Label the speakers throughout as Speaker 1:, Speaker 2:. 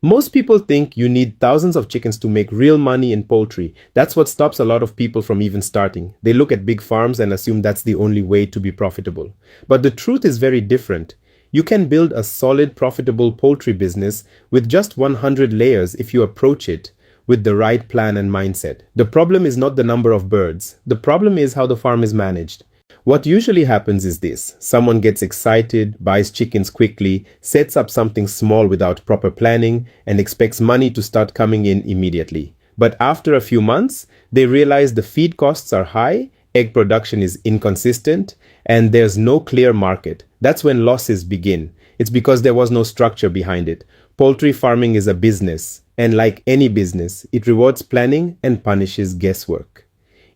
Speaker 1: Most people think you need thousands of chickens to make real money in poultry. That's what stops a lot of people from even starting. They look at big farms and assume that's the only way to be profitable. But the truth is very different. You can build a solid, profitable poultry business with just 100 layers if you approach it with the right plan and mindset. The problem is not the number of birds. The problem is how the farm is managed. What usually happens is this: someone gets excited, buys chickens quickly, sets up something small without proper planning, and expects money to start coming in immediately. But after a few months, they realize the feed costs are high, egg production is inconsistent, and there's no clear market. That's when losses begin. It's because there was no structure behind it. Poultry farming is a business, and like any business, it rewards planning and punishes guesswork.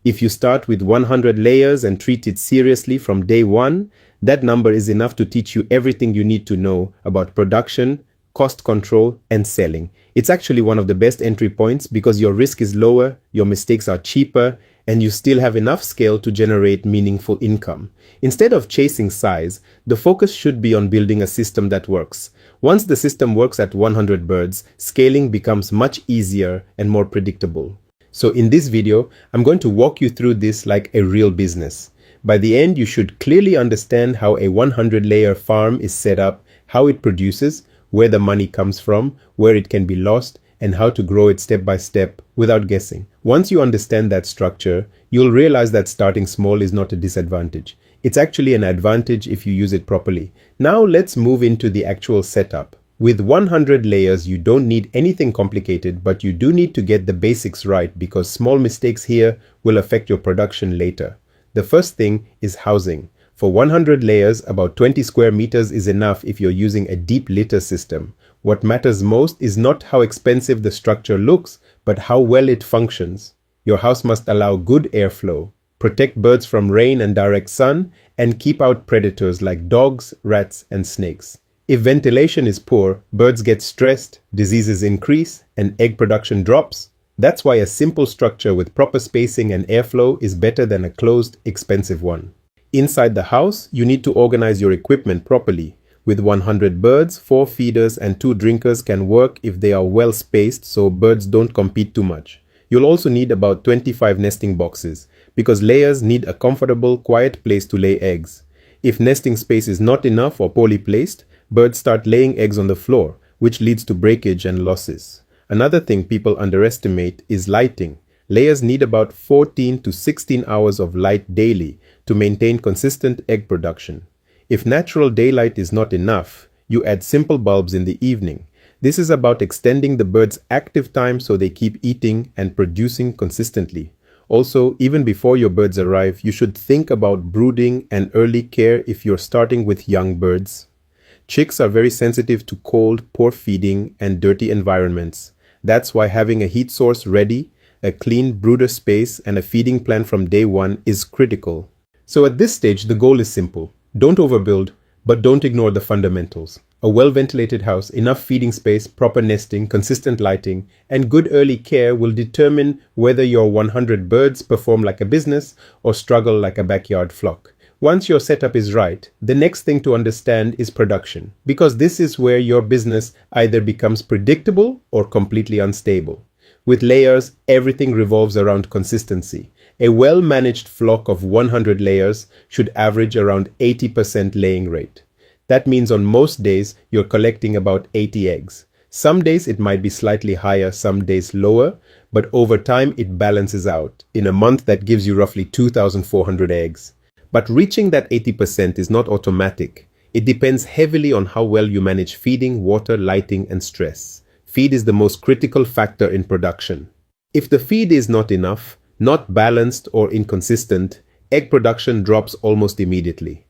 Speaker 1: If you start with 100 layers and treat it seriously from day one, that number is enough to teach you everything you need to know about production, cost control, and selling. It's actually one of the best entry points because your risk is lower, your mistakes are cheaper, and you still have enough scale to generate meaningful income. Instead of chasing size, the focus should be on building a system that works. Once the system works at 100 birds, scaling becomes much easier and more predictable. So in this video, I'm going to walk you through this like a real business. By the end, you should clearly understand how a 100-layer farm is set up, how it produces, where the money comes from, where it can be lost, and how to grow it step by step without guessing. Once you understand that structure, you'll realize that starting small is not a disadvantage. It's actually an advantage if you use it properly. Now let's move into the actual setup. With 100 layers, you don't need anything complicated, but you do need to get the basics right because small mistakes here will affect your production later. The first thing is housing. For 100 layers, about 20 square meters is enough if you're using a deep litter system. What matters most is not how expensive the structure looks, but how well it functions. Your house must allow good airflow, protect birds from rain and direct sun, and keep out predators like dogs, rats, and snakes. If ventilation is poor, birds get stressed, diseases increase, and egg production drops. That's why a simple structure with proper spacing and airflow is better than a closed, expensive one. Inside the house, you need to organize your equipment properly. With 100 birds, 4 feeders and 2 drinkers can work if they are well spaced so birds don't compete too much. You'll also need about 25 nesting boxes because layers need a comfortable, quiet place to lay eggs. If nesting space is not enough or poorly placed, birds start laying eggs on the floor, which leads to breakage and losses. Another thing people underestimate is lighting. Layers need about 14 to 16 hours of light daily to maintain consistent egg production. If natural daylight is not enough, you add simple bulbs in the evening. This is about extending the birds' active time so they keep eating and producing consistently. Also, even before your birds arrive, you should think about brooding and early care if you're starting with young birds. Chicks are very sensitive to cold, poor feeding, and dirty environments. That's why having a heat source ready, a clean brooder space, and a feeding plan from day one is critical. So at this stage, the goal is simple. Don't overbuild, but don't ignore the fundamentals. A well-ventilated house, enough feeding space, proper nesting, consistent lighting, and good early care will determine whether your 100 birds perform like a business or struggle like a backyard flock. Once your setup is right, the next thing to understand is production, because this is where your business either becomes predictable or completely unstable. With layers, everything revolves around consistency. A well-managed flock of 100 layers should average around 80% laying rate. That means on most days, you're collecting about 80 eggs. Some days it might be slightly higher, some days lower, but over time it balances out. In a month, that gives you roughly 2,400 eggs. But reaching that 80% is not automatic. It depends heavily on how well you manage feeding, water, lighting, and stress. Feed is the most critical factor in production. If the feed is not enough, not balanced, or inconsistent, egg production drops almost immediately.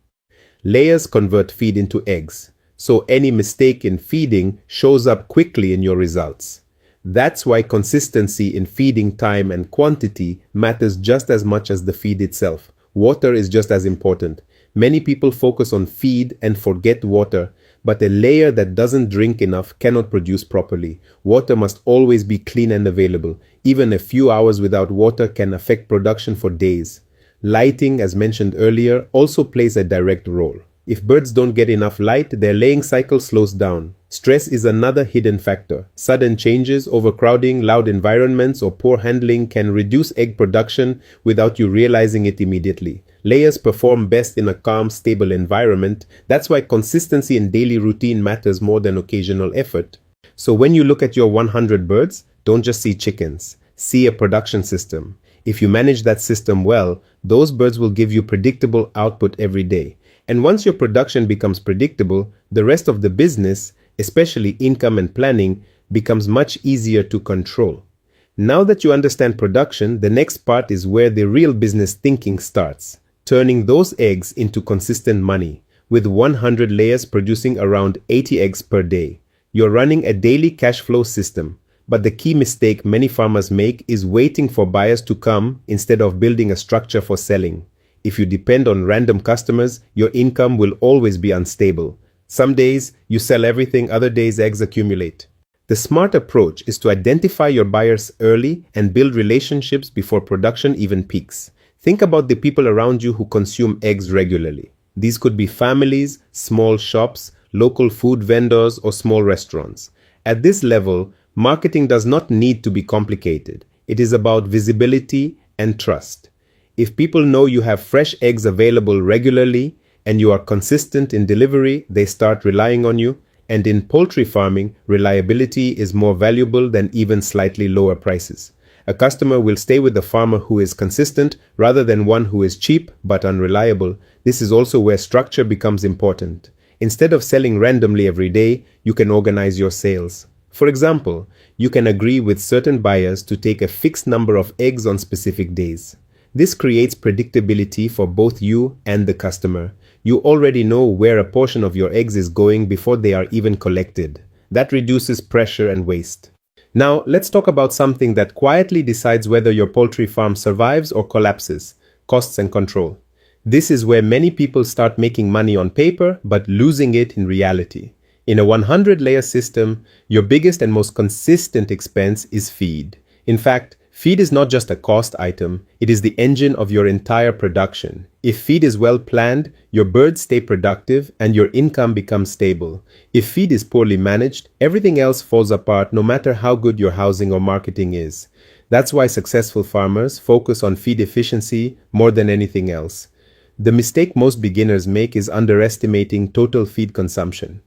Speaker 1: Layers convert feed into eggs, so any mistake in feeding shows up quickly in your results. That's why consistency in feeding time and quantity matters just as much as the feed itself. Water is just as important. Many people focus on feed and forget water, but a layer that doesn't drink enough cannot produce properly. Water must always be clean and available. Even a few hours without water can affect production for days. Lighting, as mentioned earlier, also plays a direct role. If birds don't get enough light, their laying cycle slows down. Stress is another hidden factor. Sudden changes, overcrowding, loud environments, or poor handling can reduce egg production without you realizing it immediately. Layers perform best in a calm, stable environment. That's why consistency in daily routine matters more than occasional effort. So when you look at your 100 birds, don't just see chickens. See a production system. If you manage that system well, those birds will give you predictable output every day. And once your production becomes predictable, the rest of the business, especially income and planning, becomes much easier to control. Now that you understand production, the next part is where the real business thinking starts, turning those eggs into consistent money. With 100 layers producing around 80 eggs per day, you're running a daily cash flow system. But the key mistake many farmers make is waiting for buyers to come instead of building a structure for selling. If you depend on random customers, your income will always be unstable. Some days you sell everything, other days eggs accumulate. The smart approach is to identify your buyers early and build relationships before production even peaks. Think about the people around you who consume eggs regularly. These could be families, small shops, local food vendors, or small restaurants. At this level, marketing does not need to be complicated. It is about visibility and trust. If people know you have fresh eggs available regularly, and you are consistent in delivery, they start relying on you. And in poultry farming, reliability is more valuable than even slightly lower prices. A customer will stay with the farmer who is consistent rather than one who is cheap but unreliable. This is also where structure becomes important. Instead of selling randomly every day, you can organize your sales. For example, you can agree with certain buyers to take a fixed number of eggs on specific days. This creates predictability for both you and the customer. You already know where a portion of your eggs is going before they are even collected. That reduces pressure and waste. Now, let's talk about something that quietly decides whether your poultry farm survives or collapses: costs and control. This is where many people start making money on paper but losing it in reality. In a 100-layer system, your biggest and most consistent expense is feed. In fact, feed is not just a cost item, it is the engine of your entire production. If feed is well planned, your birds stay productive and your income becomes stable. If feed is poorly managed, everything else falls apart no matter how good your housing or marketing is. That's why successful farmers focus on feed efficiency more than anything else. The mistake most beginners make is underestimating total feed consumption.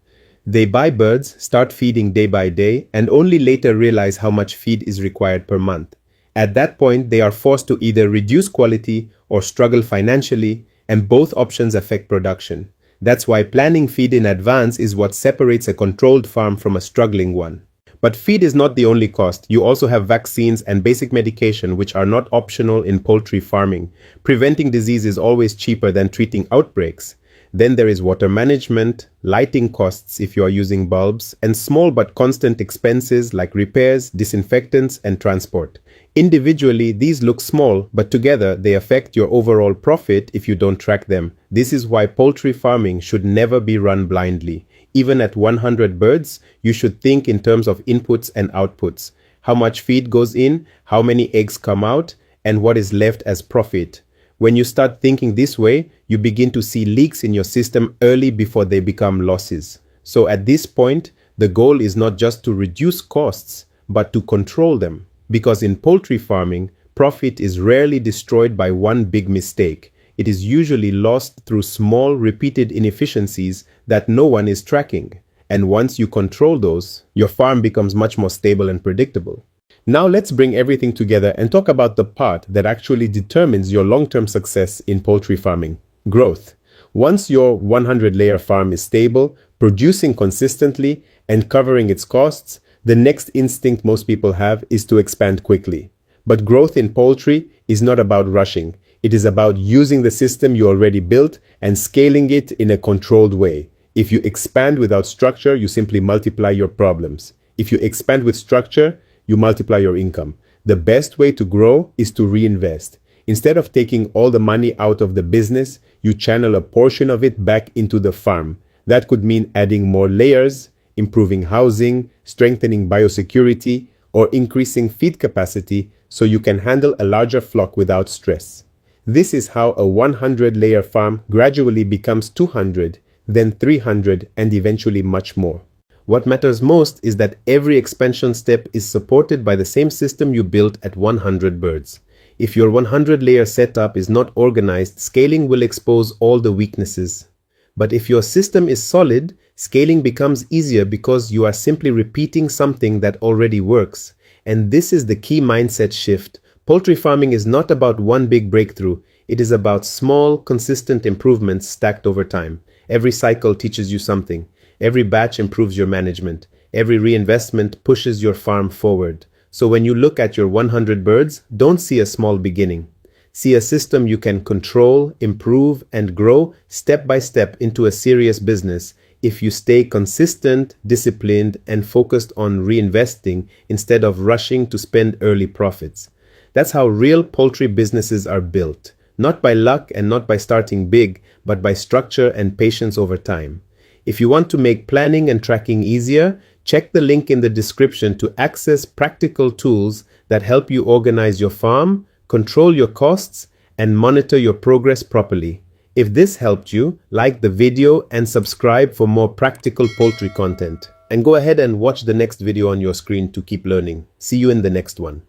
Speaker 1: They buy birds, start feeding day by day, and only later realize how much feed is required per month. At that point, they are forced to either reduce quality or struggle financially, and both options affect production. That's why planning feed in advance is what separates a controlled farm from a struggling one. But feed is not the only cost. You also have vaccines and basic medication, which are not optional in poultry farming. Preventing disease is always cheaper than treating outbreaks. Then there is water management, lighting costs if you are using bulbs, and small but constant expenses like repairs, disinfectants, and transport. Individually, these look small, but together they affect your overall profit if you don't track them. This is why poultry farming should never be run blindly. Even at 100 birds, you should think in terms of inputs and outputs. How much feed goes in, how many eggs come out, and what is left as profit. When you start thinking this way, you begin to see leaks in your system early before they become losses. So at this point, the goal is not just to reduce costs, but to control them. Because in poultry farming, profit is rarely destroyed by one big mistake. It is usually lost through small, repeated inefficiencies that no one is tracking. And once you control those, your farm becomes much more stable and predictable. Now let's bring everything together and talk about the part that actually determines your long-term success in poultry farming: growth. Once your 100-layer farm is stable, producing consistently, and covering its costs, the next instinct most people have is to expand quickly. But growth in poultry is not about rushing. It is about using the system you already built and scaling it in a controlled way. If you expand without structure, you simply multiply your problems. If you expand with structure, you multiply your income. The best way to grow is to reinvest. Instead of taking all the money out of the business, you channel a portion of it back into the farm. That could mean adding more layers, improving housing, strengthening biosecurity, or increasing feed capacity so you can handle a larger flock without stress. This is how a 100-layer farm gradually becomes 200, then 300, and eventually much more. What matters most is that every expansion step is supported by the same system you built at 100 birds. If your 100-layer setup is not organized, scaling will expose all the weaknesses. But if your system is solid, scaling becomes easier because you are simply repeating something that already works. And this is the key mindset shift. Poultry farming is not about one big breakthrough. It is about small, consistent improvements stacked over time. Every cycle teaches you something. Every batch improves your management. Every reinvestment pushes your farm forward. So when you look at your 100 birds, don't see a small beginning. See a system you can control, improve, and grow step by step into a serious business if you stay consistent, disciplined, and focused on reinvesting instead of rushing to spend early profits. That's how real poultry businesses are built. Not by luck and not by starting big, but by structure and patience over time. If you want to make planning and tracking easier, check the link in the description to access practical tools that help you organize your farm, control your costs, and monitor your progress properly. If this helped you, like the video and subscribe for more practical poultry content. And go ahead and watch the next video on your screen to keep learning. See you in the next one.